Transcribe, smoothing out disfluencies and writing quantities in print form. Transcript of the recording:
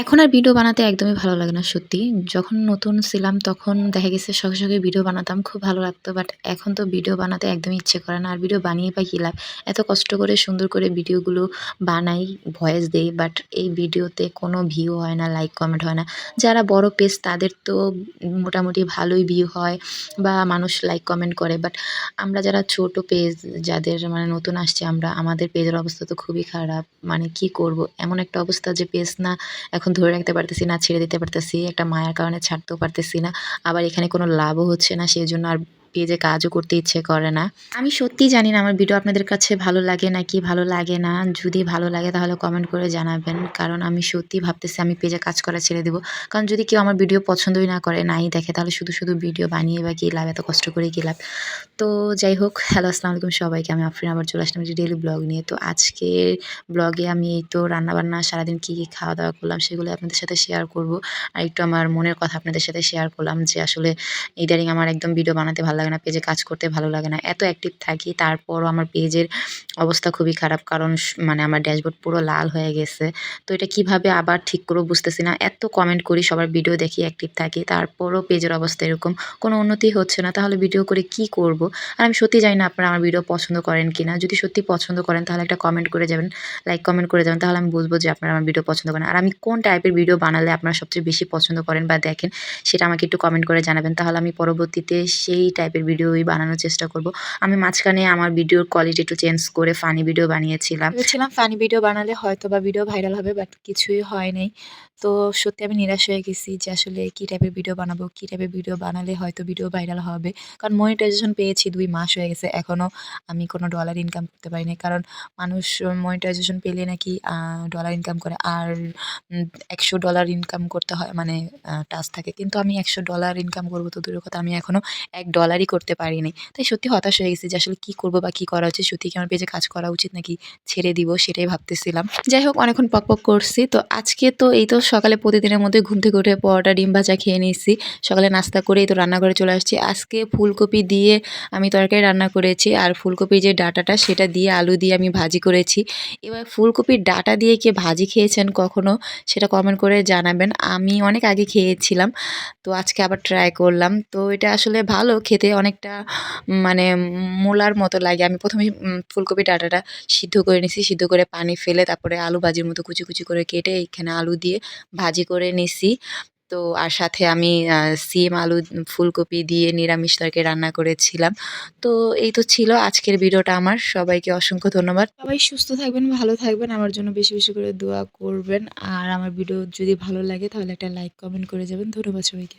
এখন আর ভিডিও বানাতে একদমই ভালো লাগে না সত্যি। যখন নতুন ছিলাম তখন দেখা গেছে শখে, শখে ভিডিও বানাতাম। খুব ভালো লাগতো। বাট এখন তো ভিডিও বানাতে একদমই ইচ্ছে করে না। আর ভিডিও বানিয়ে বা কি লাভ? এত কষ্ট করে সুন্দর করে ভিডিওগুলো বানাই, ভয়েস দেই। বাট এই ভিডিওতে কোনো ভিউ হয় না, লাইক কমেন্ট হয় না। যারা বড় পেজ তাদের তো মোটামুটি ভালোই ভিউ হয় বা মানুষ লাইক কমেন্ট করে। বাট আমরা যারা ছোট পেজ, যাদের মানে নতুন আসছে আমরা, আমাদের পেজের অবস্থা তো খুবই খারাপ। মানে কি করব? এমন একটা অবস্থা যে পেজ না এখন ধরে রাখতে পারতেছি না, ছেড়ে দিতে পারতেছি। একটা মায়ার কারণে ছাড়তেও পারতেছি না। আবার এখানে কোনো লাভও হচ্ছে না। সেজন্য আর পেজে কাজও করতে ইচ্ছে করে না। আমি সত্যিই জানি না আমার ভিডিও আপনাদের কাছে ভালো লাগে নাকি ভালো লাগে না। যদি ভালো লাগে তাহলে কমেন্ট করে জানাবেন। কারণ আমি সত্যিই ভাবতেছি আমি পেজে কাজ করা ছেড়ে দিব। কারণ যদি কেউ আমার ভিডিও পছন্দই না করে, নাই দেখে, তাহলে শুধু, শুধু ভিডিও বানিয়ে বা কি লাভ? এত কষ্ট করে কি লাভ? তো যাই হোক, হ্যালো আসসালামু আলাইকুম সবাইকে। আমি আফরিন আবার চলে আসলাম একটি ডেইলি ব্লগ নিয়ে। তো আজকের ব্লগে আমি এই তো রান্নাবান্না সারাদিন কী, কী খাওয়া-দাওয়া করলাম সেগুলো আপনাদের সাথে শেয়ার করব। আর একটু আমার মনের কথা আপনাদের সাথে শেয়ার করলাম যে আসলে ইদানিং আমার একদম ভিডিও বানাতে ভালো লাগে না, পেজে কাজ করতে ভালো লাগে না। এত অ্যাক্টিভ থাকি তারপরও আমার পেজের অবস্থা খুবই খারাপ। কারণ মানে আমার ড্যাশবোর্ড পুরো লাল হয়ে গেছে। তো এটা কিভাবে আবার ঠিক করব বুঝতেছি না। এত কমেন্ট করি, সবার ভিডিও দেখি, অ্যাক্টিভ থাকি। তারপরও পেজের অবস্থা এরকম। কোনো উন্নতি হচ্ছে না। তাহলে ভিডিও করে কি করব? আর আমি সত্যিই জানি না আপনারা আমার ভিডিও পছন্দ করেন কিনা। যদি সত্যি পছন্দ করেন তাহলে একটা কমেন্ট করে যাবেন, লাইক কমেন্ট করে যাবেন। তাহলে আমি বুঝবো যে আপনারা আমার ভিডিও পছন্দ করেন। আর আমি কোন টাইপের ভিডিও বানালে আপনারা সবচেয়ে বেশি পছন্দ করেন বা দেখেন সেটা আমাকে একটু কমেন্ট করে জানাবেন। তাহলে আমি পরবর্তীতে সেই টাইপের ভিডিওই বানানোর চেষ্টা করব। আমি মাঝখানে আমার ভিডিওর কোয়ালিটি একটু চেঞ্জ করে ফানি ভিডিও বানিয়েছিলাম। ভেবেছিলাম ফানি ভিডিও বানালে হয়তোবা ভিডিও ভাইরাল হবে, বাট কিছুই হয় নাই। তো সত্যি আমি নিরাশ হয়ে গেছি যে আসলে কি টাইপের ভিডিও বানাবো, কি টাইপের ভিডিও বানালে হয়তো ভিডিও ভাইরাল হবে। কারণ মনিটাইজেশন পেয়েছি ২ মাস হয়ে গেছে। এখনো আমি কোনো ডলার ইনকাম করতে পারিনি। কারণ মানুষ মনিটাইজেশন পেলে নাকি ডলার ইনকাম করে। আর $১০০ ইনকাম করতে হয়, মানে টাস্ক থাকে। কিন্তু আমি $১০০ ইনকাম করব তো দূরের কথা, আমি এখনো $১ করতে পারিনি। তাই সত্যি হতাশ হয়ে গেছি যে আসলে কি করব বা কি করা উচিত? সত্যি কি আমার পেজে কাজ করা উচিত নাকি ছেড়ে দিব? সেটাই ভাবতেছিলাম। যাই হোক, অনেকক্ষণ পকপক করছি। তো আজকে তো এই তো সকালে প্রতিদিনের মধ্যে ঘুম থেকে উঠে পরোটা, ডিম ভাজা খেয়ে নিয়েছি। সকালে নাস্তা করে এই তো রান্নাঘরে চলে আসছি। আজকে ফুলকপি দিয়ে আমি তরকারি রান্না করেছি। আর ফুলকপির যে ডাঁটাটা সেটা দিয়ে আলু দিয়ে আমি ভাজি করেছি। এবার ফুলকপির ডাঁটা দিয়ে কে ভাজি খেয়েছেন কখনো সেটা কমেন্ট করে জানাবেন। আমি অনেক আগে খেয়েছিলাম। তো আজকে আবার ট্রাই করলাম। তো এটা আসলে ভালো খেতে, অনেকটা মানে মূলার মতো লাগে। আমি ১ম এ ফুলকপির ডাঁটাটা সিদ্ধ করে নিছি। সিদ্ধ করে পানি ফেলে তারপরে আলু ভাজির মতো কুচি, কুচি করে কেটে এখানে আলু দিয়ে ভাজি করে নিছি। তো আর সাথে আমি সিম, আলু, ফুলকপি দিয়ে নিরামিষ তরকারি রান্না করেছিলাম। তো এই তো ছিল আজকের ভিডিওটা আমার। সবাইকে অসংখ্য ধন্যবাদ। সবাই সুস্থ থাকবেন, ভালো থাকবেন। আমার জন্য বেশি, বেশি করে দোয়া করবেন। আর আমার ভিডিও যদি ভালো লাগে তাহলে একটা লাইক কমেন্ট করে যাবেন। ধন্যবাদ সবাইকে।